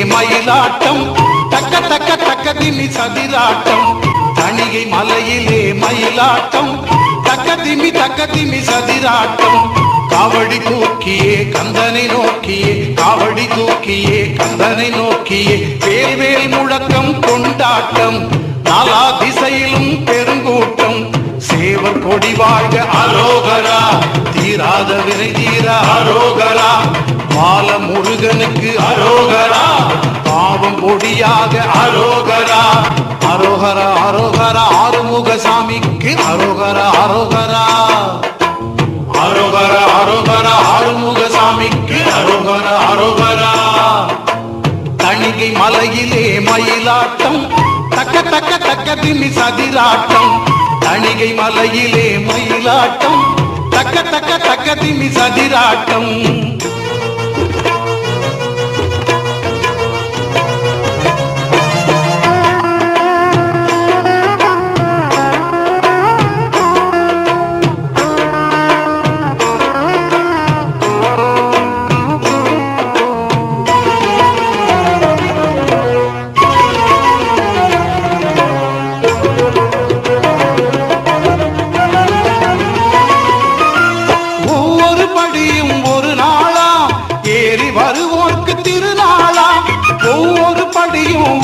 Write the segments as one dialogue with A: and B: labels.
A: மயிலாட்டம் தக்க தக்க தக்க திமி சதிராட்டம் தணிகை மலையிலே மயிலாட்டம் தக்க திமி சதிராட்டம் காவடி தூக்கியே கந்தனை நோக்கியே காவடி தூக்கியே கந்தனை நோக்கியே வேல்வேல் முழக்கம் கொண்டாட்டம் நாலா திசையிலும் பெருங்கூட்டம் சேவர் கொடி வாழ்க அரோகரா தீராத வினை தீர அரோகரா பால முருகனுக்கு அரோகரா பாவம் பொடியாக அரோகரா அரோகரா அரோகரா ஆறுமுக சாமிக்கு அரோகரா அரோகரா அரோகரா அரோகரா ஆறுமுக சாமிக்கு அரோகரா அரோகரா தணிகை மலையிலே மயிலாட்டம் தக்க தக்க தக்க திமி சதிராட்டம் தணிகை மலையிலே மயிலாட்டம் தக்க தக்க தக்க திமி சதிராட்டம்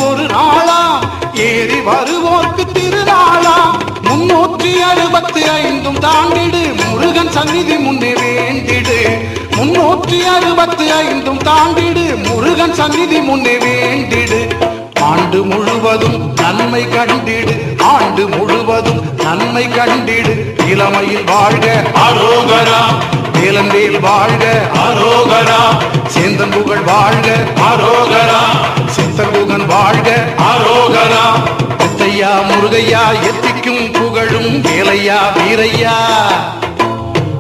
A: ஒரு நாளா ஏறி வருவோர்க்கு திருநாளா 365 தாண்டிடு முருகன் சந்நிதி முன்னே வேண்டிடு 365 தாண்டிடு முருகன் சந்நிதி முன்னே வேண்டிடு ஆண்டு முழுவதும் நன்மை கண்டிடு ஆண்டு முழுவதும் நன்மை கண்டிடு இளமையில் வாழ்க அரோகரா வேலந்தேல் வாழ்க அரோகரா சேந்தன் புகழ் வாழ்க அரோகரா சித்தகுகன் வாழ்க அரோகரா முத்தையா முருகையா எத்திக்கும் புகழும் வேலையா வீரையா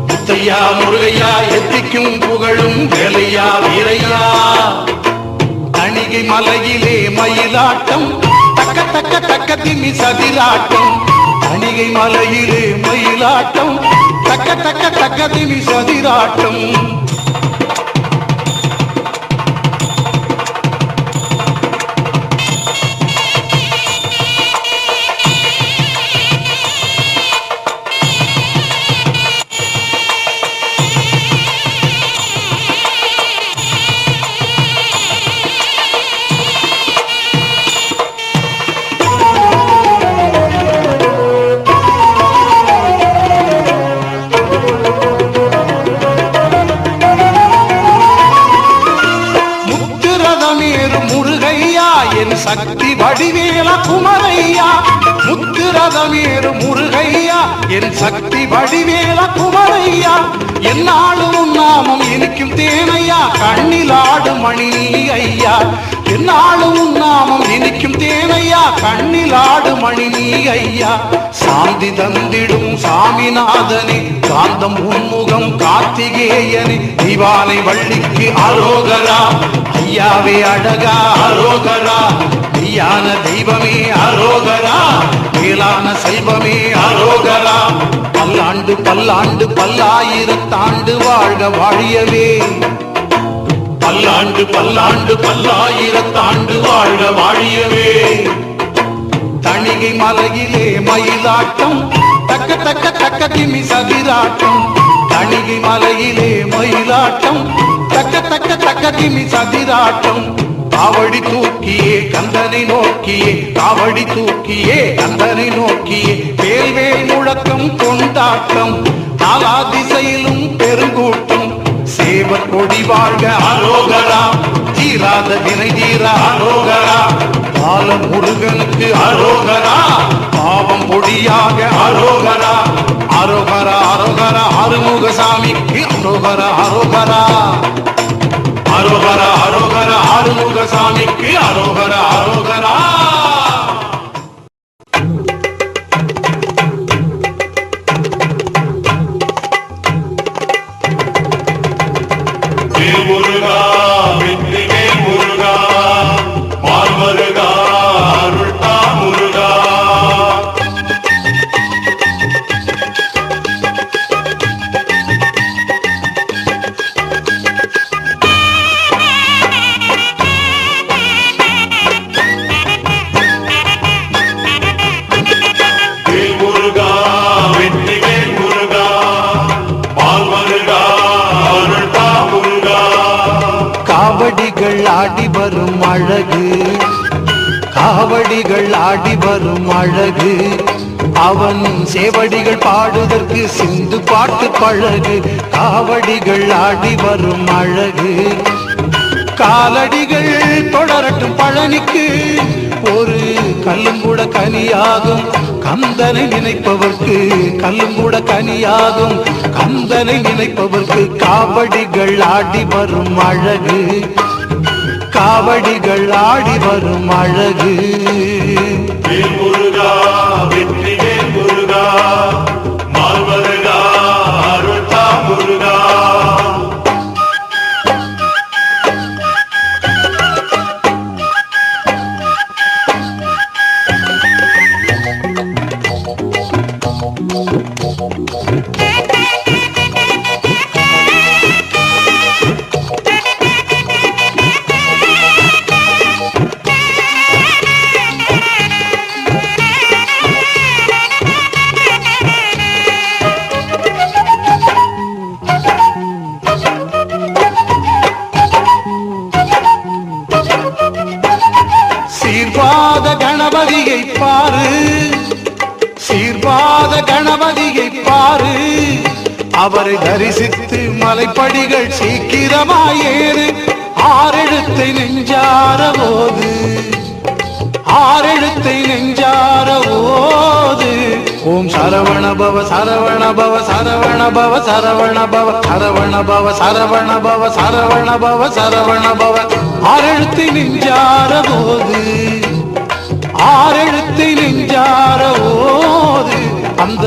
A: முத்தையா முருகையா எத்திக்கும் புகழும் வேலையா வீரையா தணிகை மலையிலே மயிலாட்டம் தக்க தக்க தக்க திமி சதிராட்டம் தணிகை மலையிலே மயிலாட்டம் தக்க தக்க தக்க திமி சதிராட்டம் சக்தி வடிவேல குமரையா முத்துரதமேறு முருகையா என் சக்தி வடிவேல குமரையா என்னாலும் நாமம் இனிக்கும் தேனையா கண்ணிலாடு மணி ஐயா என்னாலும் நாமம் இனிக்கும் தேனையா கண்ணிலாடு மணி ஐயா சாந்தி தந்திடும் சாமிநாதனே காந்தம் உன்முகம் கார்த்திகேயனே திவானை வள்ளிக்கு அரோகரா ஐயாவே அழகா அரோகரா மெய்யான தெய்வமே அரோகரா மேலான செல்வமே அரோகரா பல்லாண்டு பல்லாண்டு பல்லாயிரத்தாண்டு வாழ்க வாழியவே பல்லாண்டு பல்லாண்டு பல்லாயிரத்தாண்டு வாழ்க வாழியவே தணிகை மலையிலே மயிலாட்டம் தக்க தக்க தக்க திமி சதிராட்டம் தணிகை மலையிலே மயிலாட்டம் தக்க தக்க தக்க திமி சதிராட்டம் காவடி தூக்கியே கந்தனை நோக்கியே காவடி தூக்கியே கந்தனை நோக்கியே வேல்வேல் முழக்கம் கொண்டாட்டம் நாலா திசையிலும் பெருங்கூட்டம் சேவர் கொடி வாழ்க அரோகரா தீராத வினை தீர அரோகரா பால முருகனுக்கு அரோகரா பாவம் பொடியாக அரோகரா அரோகரா அரோகரா ஆறுமுக சாமிக்கு அரோகரா அரோகரா அரோகரா அரோகரா ஆறுமுக சாமிக்கு அரோகரா அரோகரா
B: முருகா வெற்றிவே முருகா மால்மருகா அருள்தா முருகா
A: அழகு காவடிகள் ஆடி வரும் அழகு அவன் சேவடிகள் பாடுதற்கு சிந்து பாட்டு பழகு காவடிகள் ஆடி வரும் அழகு காலடிகள் தொடரட்டும் பழனிக்கு ஒரு கல்லும் கூட கனியாகும் கந்தனை நினைப்பவர்க்கு கல்லும் கூட கனியாகும் கந்தனை நினைப்பவர்க்கு காவடிகள் ஆடி வரும் அழகு காவடிகள் ஆடி வரும் அழகு
B: முருகா வெற்றிவேல் முருகா மால்வருகா அருள்தா முருகா
A: சீர்வாத கணபதியை பாரு சீர்வாத கணபதியை பாரு அவரை தரிசித்து மலைப்படிகள் சீக்கிரமாயேறு ஆறெழுத்தை நெஞ்சார போது ஆறெழுத்தை நெஞ்சார போது ஓம் சரவண பவ சரவண பவ சரவண பவ சரவண பவ சரவண பவ சரவண பவ சரவண பவ சரவண பவ ஆறெழுத்தை நெஞ்சார போது ஆறெழுத்தை நெஞ்சார போது அந்த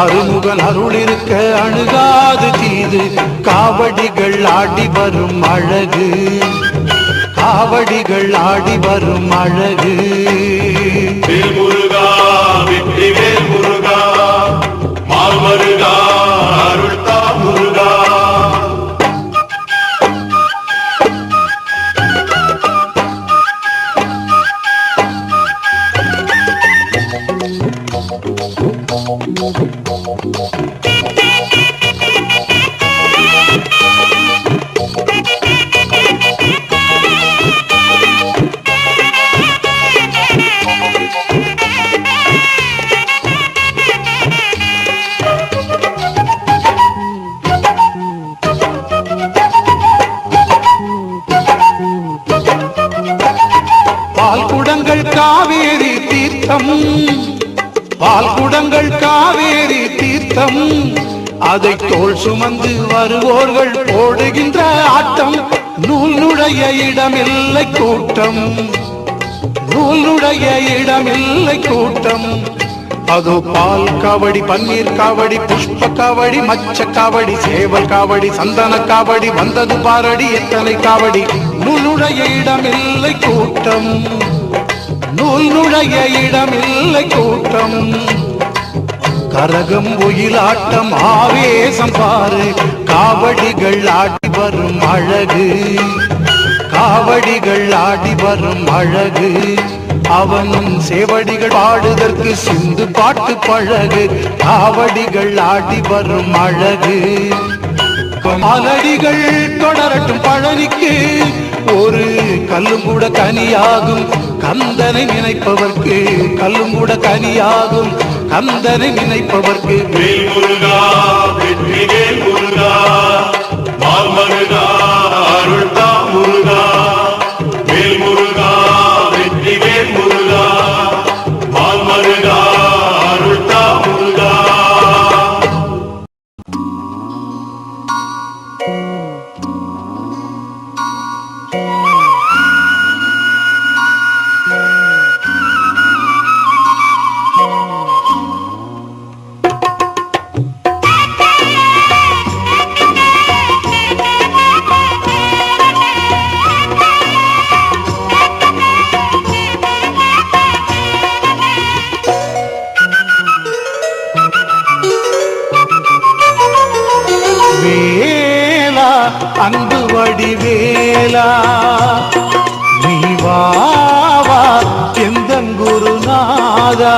A: அருமுகன் அருள் இருக்க அணுகாது தீது காவடிகள் ஆடி வரும் அழகு காவடிகள் ஆடி வரும் அழகு
B: முருகா வெற்றிவேல் முருகா மால்வருகா அருள்தா முருகா
A: பால்குடங்கள் காவேரி தீர்த்தம் பால்குடங்கள் காவேரி தீர்த்தம் அதை தோள் சுமந்து வருவோர்கள் போடுகின்ற ஆட்டம் நூல் நுழைய இடமில்லை கூட்டம் நூல் நுழைய இடமில்லை கூட்டம் அதோ பால் காவடி பன்னீர் காவடி புஷ்ப காவடி மச்ச காவடி சேவல் காவடி சந்தன காவடி வந்தது பாரடி எத்தனை காவடி நூல் நுழைய இடமில்லை கூட்டம் நூல் நுழைய இடமில்லை கூட்டம் கரகம் ஒயிலாட்டம் ஆவேசம் பாரு காவடிகள் ஆடி வரும் அழகு காவடிகள் ஆடி வரும் அழகு அவனும் சேவடிகள் பாடுதற்கு சிந்து பாட்டு பழகு காவடிகள் ஆடி வரும் அழகு காலடிகள் தொடரட்டும் பழனிக்கு ஒரு கல்லும் கூட கனியாகும் கந்தனை நினைப்பவர்க்கு கல்லும் கூட கனியாகும் கந்தனை நினைப்பவர்க்கு
B: முருகா வெற்றிவேல் முருகா மால்வருகா அருள்தா முருகா வேல் முருகா வெற்றிவேல் முருகா மால்வருகா அருள்தா முருகா
A: வேலா அன்பு வடிவேலா நீ வா வா எந்தன் குருநாதா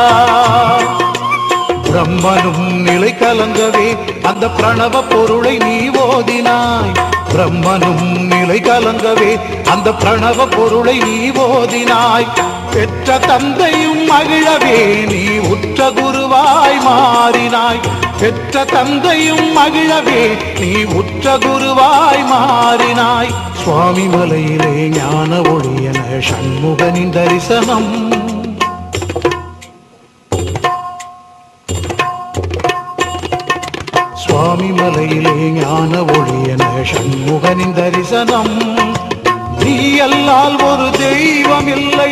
A: பிரம்மனும் நிலை கலங்கவே அந்த பிரணவ பொருளை நீ ஓதினாய். பிரம்மனும் நிலை கலங்கவே அந்த பிரணவ பொருளை நீ ஓதினாய். பெற்ற தந்தையும் மகிழவே நீ உற்ற குருவாய் மாறினாய். பெற்ற தந்தையும் மகிழவே நீ உற்ற குருவாய் மாறினாய். சுவாமி மலையிலே ஞான ஒளியன சண்முகனின் தரிசனம். சுவாமி மலையிலே ஞான ஒளியன சண்முகனின் தரிசனம். நீ அல்லால் ஒரு தெய்வம் இல்லை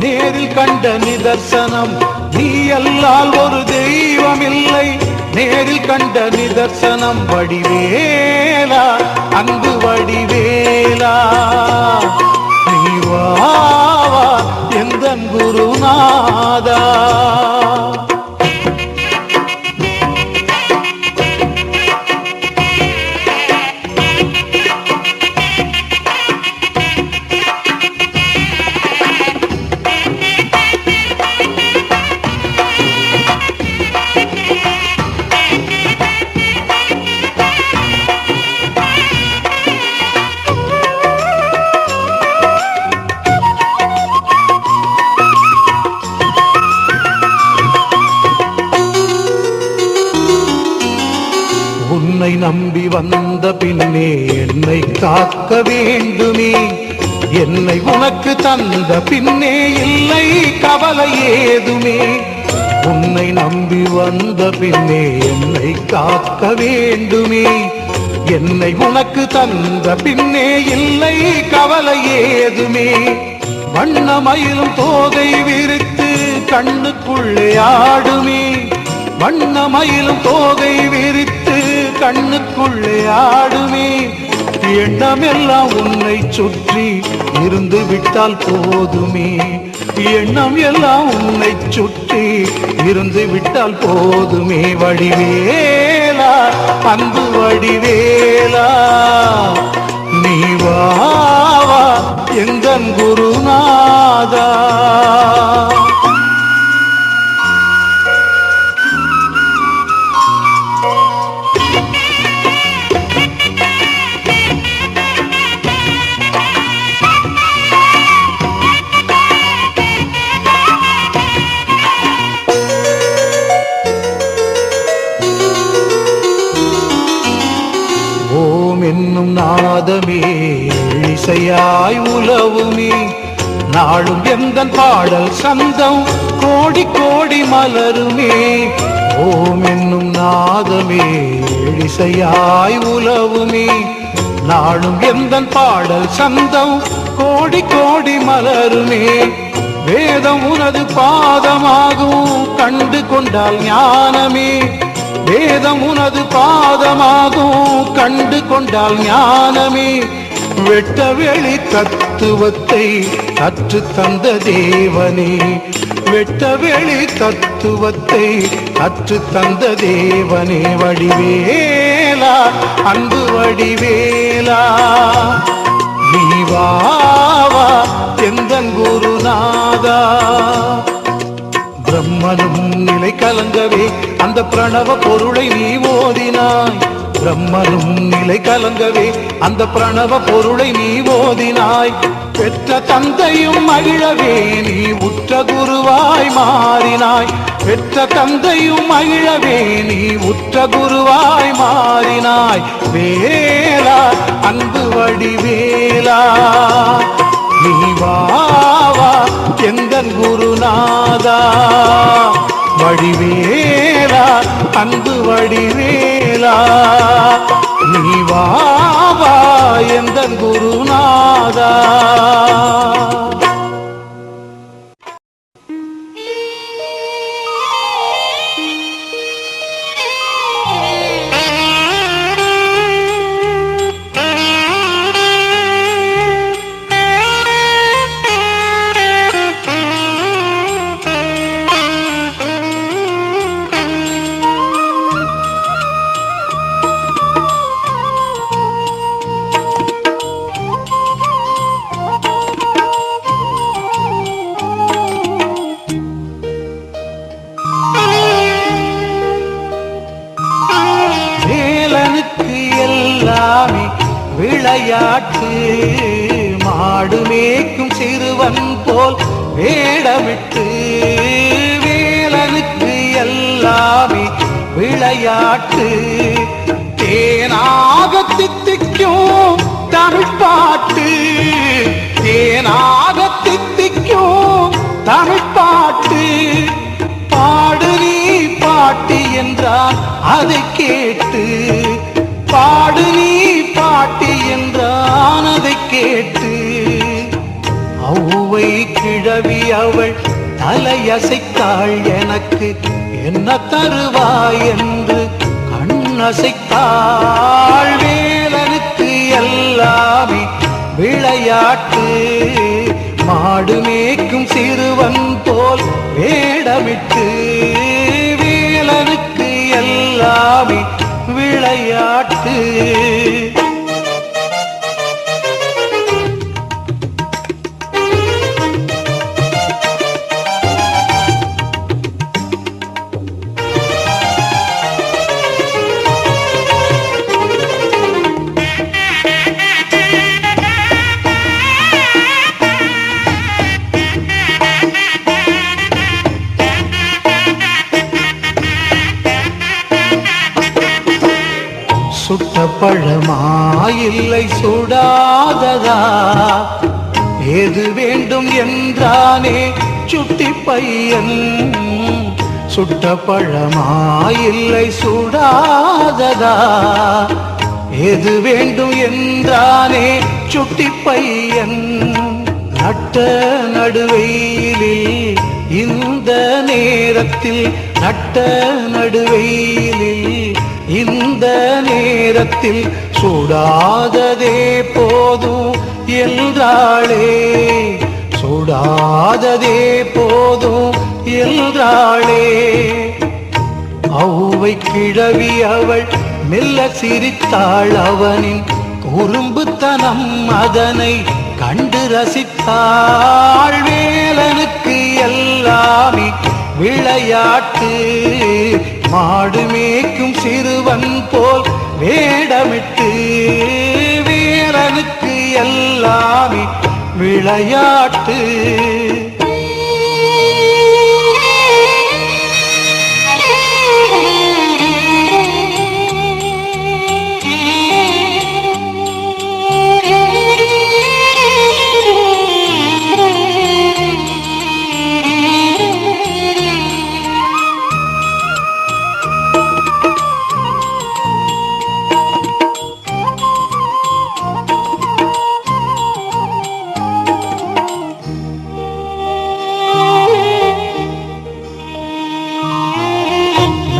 A: நேரில் கண்ட நிதர்சனம். நீ அல்லால் ஒரு தெய்வம் இல்லை நேரில் கண்ட நிதர்சனம். வடிவேலா அன்பு வடிவேலா நீ வா எந்தன் குருநாதா. உன்னை நம்பி வந்த பின்னே என்னை காக்க வேண்டுமே. என்னை உனக்கு தந்த பின்னே இல்லை கவலை ஏதுமே. உன்னை நம்பி வந்த பின்னே என்னை காக்க வேண்டுமே. என்னை உனக்கு தந்த பின்னே இல்லை கவலை ஏதுமே. வண்ணமயிலும் தோகை விரித்து கண்ணுக்குள்ளே ஆடுமே. வண்ணமயிலும் தோகை விரித்து கண்ணுக்குள்ளே ஆடுமே. எண்ணமெல்லாம் உன்னை சுற்றி இருந்து விட்டால் போதுமே. எண்ணம் எல்லாம் உன்னை சுற்றி இருந்து விட்டால் போதுமே. வடிவேலா அன்பு வடிவேலா நீ வா எந்தன் குருநாதா. ஓம் என்னும் நாதமே இசையாய் உலவுமே. நாளும் எந்தன் பாடல் சந்தம் கோடி கோடி மலருமே. ஓம் என்னும் நாதமே இசையாய் உலவுமே. நாளும் எந்தன் பாடல் சந்தம் கோடி கோடி மலருமே. வேதம் உனது பாதமாகும் கண்டு கொண்டால் ஞானமே. வேதம் உனது பாதமாகும் கண்டு கொண்டால் ஞானமே. வெட்ட வெளி தத்துவத்தை கற்று தந்த தேவனே. வெட்ட வெளி தத்துவத்தை கற்று தந்த தேவனே. வடிவேலா அன்பு வடிவேலா நீ வா எந்தன் குருநாதா. பிரம்மனும் நிலை கலங்கவே அந்த பிரணவ பொருளை நீ ஓதினாய். பிரம்மனும் நிலை கலங்கவே அந்த பிரணவ பொருளை நீ ஓதினாய். பெற்ற தந்தையும் மகிழவே நீ உற்ற குருவாய் மாறினாய். பெற்ற தந்தையும் மகிழவே நீ உற்ற குருவாய் மாறினாய். வேலா அன்பு வடிவேலா நீ வா எந்தன் குருநாதா. வடிவேலா அன்பு வடிவேலா நீ வா எந்தன் குருநாதா. வேலனுக்கு எல்லாமே விளையாட்டு. மாடு மேய்க்கும் சிறுவன் போல் வேடமிட்டு வேலனுக்கு எல்லாமே விளையாட்டு. தேனாக தித்திக்கும் தமிழ் பாட்டு, தேனாக தித்திக்கும் தமிழ் பாட்டு. பாடு நீ பாட்டி என்றான் அதை கேட்டு, பாடு நீ பாட்டி என்றான் அதை கேட்டு. ஔவை கிழவி அவள் தலையசைத்தாள், எனக்கு என்ன தருவாய் என்று கண்ணசைத்தாள். வேலனுக்கு எல்லாமே விளையாட்டு. மாடு மேய்க்கும் சிறுவன் போல் வேடமிட்டு வேலனுக்கு எல்லாமே விளையாட்டு. சுட்ட பழமா இல்லை சுடாததா, எது வேண்டும் என்றானே சுட்டி பையன். சுட்ட பழமா இல்லை சுடாததா, எது வேண்டும் என்றானே சுட்டி பையன். நட்ட நடுவெயிலில் இந்த நேரத்தில், நட்ட நடுவெயிலில் இந்த நேரத்தில் சுடாததே போதும் என்றாளே, சுடாததே போதும் என்றாளே. ஔவை கிழவி அவள் மெல்ல சிரித்தாள், அவனின் குறும்புத்தனம் அதனை கண்டு ரசித்தாள். வேலனுக்கு எல்லாமே விளையாட்டு. மாடு மேய்க்கும் சிறுவன் போல் வேடமிட்டு வேலனுக்கு எல்லாமே விளையாட்டு.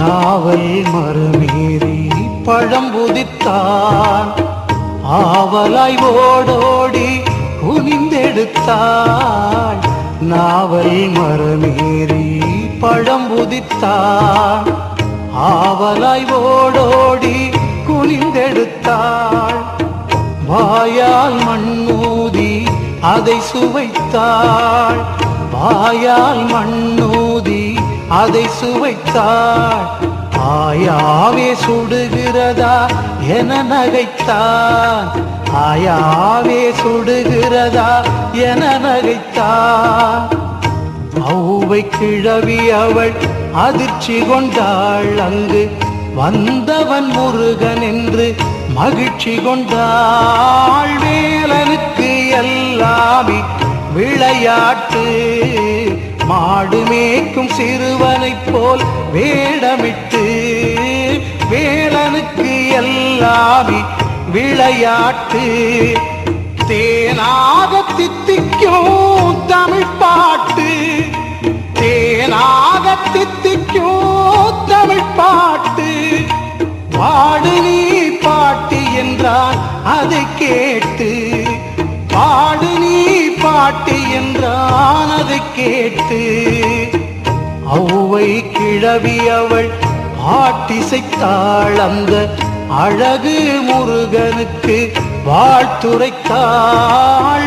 A: நாவல் மரமேறி பழம்புதித்தான், ஆவலாய் ஓடோடி குனிந்தெடுத்தாள். நாவல் மரமேறி பழம்புதித்தான், ஆவலாய் ஓடோடி குனிந்தெடுத்தாள். வாயால் மண்ணூதி அதை சுவைத்தாள், வாயால் மண்ணூதி அதை சுவைத்தாள். ஆயாவே சுடுகிறதா என நகைத்தான், ஆயாவே சுடுகிறதா என நகைத்தான். ஔவை கிழவி அவள் அதிர்ச்சி கொண்டாள், அங்கு வந்தவன் முருகன் என்று மகிழ்ச்சி கொண்டாள். வேலனுக்கு எல்லாமே விளையாட்டு. மாடு மேய்க்கும் சிறுவனைப் போல் வேடமிட்டு வேலனுக்கு எல்லாமே விளையாட்டு. தேனாக தித்திக்கும் தமிழ் பாட்டு, தேனாக தித்திக்கும் தமிழ் பாட்டு. பாடு நீ பாட்டி என்றான் அதை கேட்டு, பாடு நீ பாட்டி என்றான் அதை கேட்டு. ஔவை கிழவி அவள் ஆட்டிசைத்தாள், அந்த அழகு முருகனுக்கு வாழ்த்துரைத்தாள்.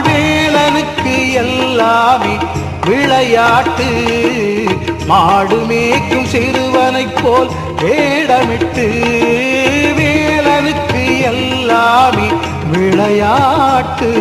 A: வேலனுக்கு எல்லாமே விளையாட்டு. மாடு மேய்க்கும் சிறுவனைப் போல் வேடமிட்டு வேலனுக்கு விளையாட்டு.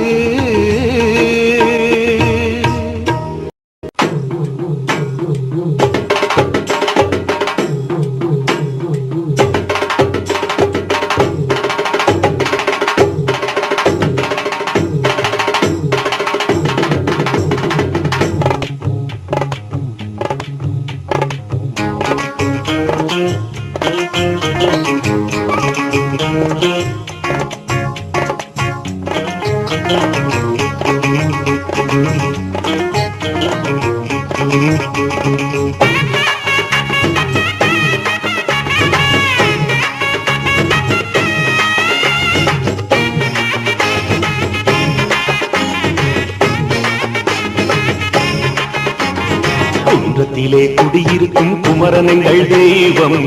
C: குன்றத்திலே குடியிருக்கும் குமரனங்கள் தெய்வம்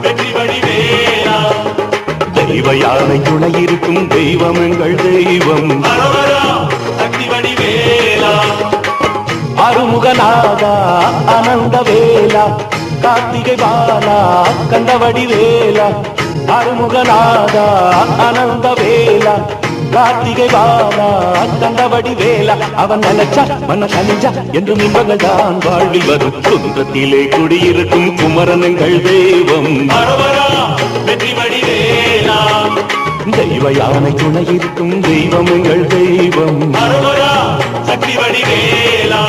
B: வெற்றி வடிவேலா
C: தெய்வ யானை துணையிருக்கும் தெய்வம் எங்கள் தெய்வம்
B: சக்தி வடிவேலா
C: அருமுகநாதா அனந்த வேலா கார்த்திகை பாலா கந்தவடி வேலா அருமுகநாதா அனந்த வேலா கார்த்திகை பாலா கந்தவடி வேலா அவன் நினைச்சா மன கனிஞ்சா என்றும் இன்பங்கள் தான் வாழ்வில் வரும் குன்றத்திலே குடியிருக்கும் குமரனங்கள் தெய்வம்
B: வெற்றி வடிவேலா
C: தெய்வ யானை துணையிருக்கும் தெய்வம் எங்கள் தெய்வம்
B: சக்தி வடிவேலா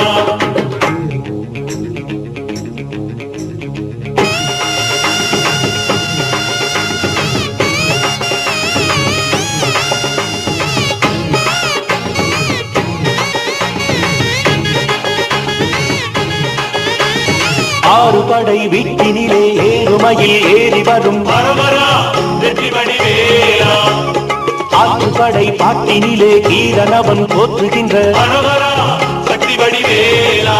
C: ஆறு படை வீட்டினிலே ஏறுமையில் ஏறி வரும்
B: வெற்றி வடிவேலா
C: ஆற்றுப்படை பாட்டினிலே கீரனவன் போற்றுகின்ற
B: சக்தி வடிவேலா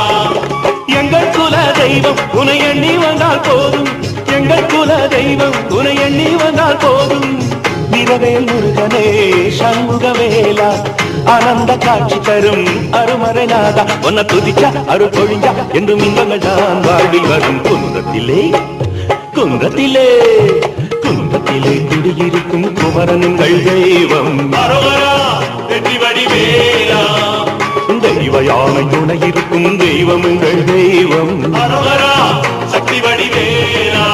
C: எங்கள் குல தெய்வம் உனை எண்ணி வந்தால் போதும் எங்கள் குல தெய்வம் உனை எண்ணி வந்தால் போதும் நிறவேல் முருகனே சண்முகவேலா ஆனந்த காட்சி தரும் அருமறைநாதா உன்னை துதிச்சா அருள் பொழிஞ்சா என்றும் இன்பங்கள் தான் வாழ்வில் வரும் குன்றத்திலே குன்றத்திலே குன்றத்திலே குடியிருக்கும் குமரன்கள் தெய்வம்
B: வெற்றி வடிவேலா
C: தெய்வ யானை துணையிருக்கும் தெய்வம் எங்கள் தெய்வம்
B: சக்தி வடிவேலா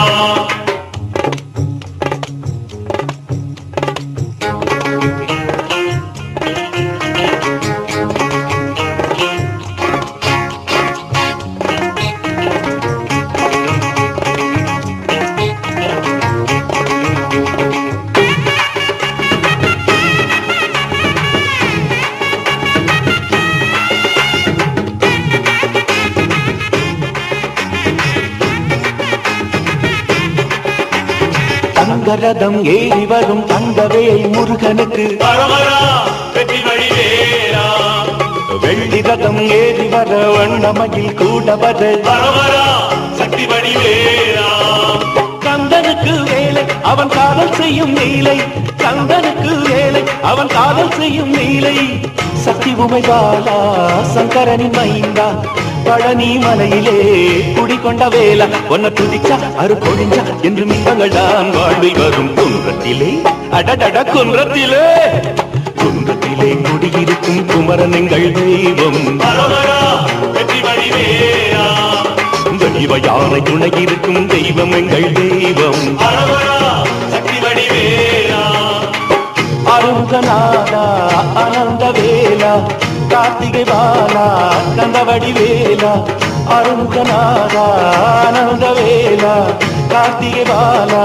C: தங்கரதம் ஏறி வரும் தங்கவேல் முருகனுக்கு
B: வெற்றி வடிவேலா
C: வெள்ளி ரதம் ஏறி வர வண்ணமயில் கூட வர
B: சக்தி வடிவேலா
C: கந்தனுக்கு வேலை அவன் காதல் செய்யும் நீலை கந்தனுக்கு வேலை அவன் காதல் செய்யும் நீலை சக்தி உமைபாலா சங்கரனின் மைந்தா பழனி மலையிலே குடிகொண்ட வேலா ஒன்ன துதிச்சா அரு பொழிஞ்சா என்று மின்பங்கள் தான் வாழ்வில் வரும் குன்றத்திலே அடடட குன்றத்திலே குன்றத்திலே குடியிருக்கும் குமரனங்கள் தெய்வம்
B: வெற்றி வடிவேலா
C: தெய்வ யானை துணையிருக்கும் தெய்வம் எங்கள் தெய்வம்
B: சக்தி வடிவேலா
C: அருங்கநாதா அனந்த வேலா கார்த்திகை பாலா கந்தவடி வேலா அருங்கநாதா அனந்த வேலா கார்த்திகை பாலா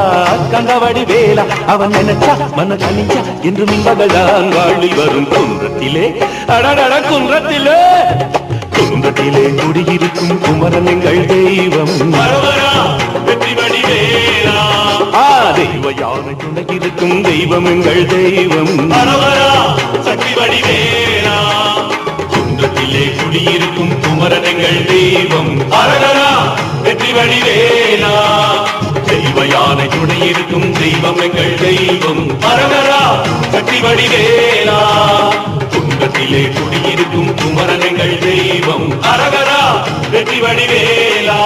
C: கந்தவடி வேலா அவன் நினைச்சா மன கனிச்சா என்று மின்பகள் தான் வாழ்வில் வரும் குன்றத்திலே அடடட குன்றத்திலே குன்றத்திலே குடியிருக்கும் குமரனங்கள் தெய்வம்
B: வெற்றி வடிவேலா
C: தெய்வ யானை துணையிருக்கும் தெய்வம் எங்கள் தெய்வம்
B: சக்தி வடிவேலா
C: குன்றத்திலே குடியிருக்கும் குமரனங்கள் தெய்வம்
B: வெற்றி வடிவேலா
C: தெய்வ யானை துணையிருக்கும் தெய்வம் எங்கள் தெய்வம்
B: சக்தி வடிவேலா
C: குன்றத்திலே குடியிருக்கும் குமரனங்கள் தெய்வம்
B: வெற்றி வடிவேலா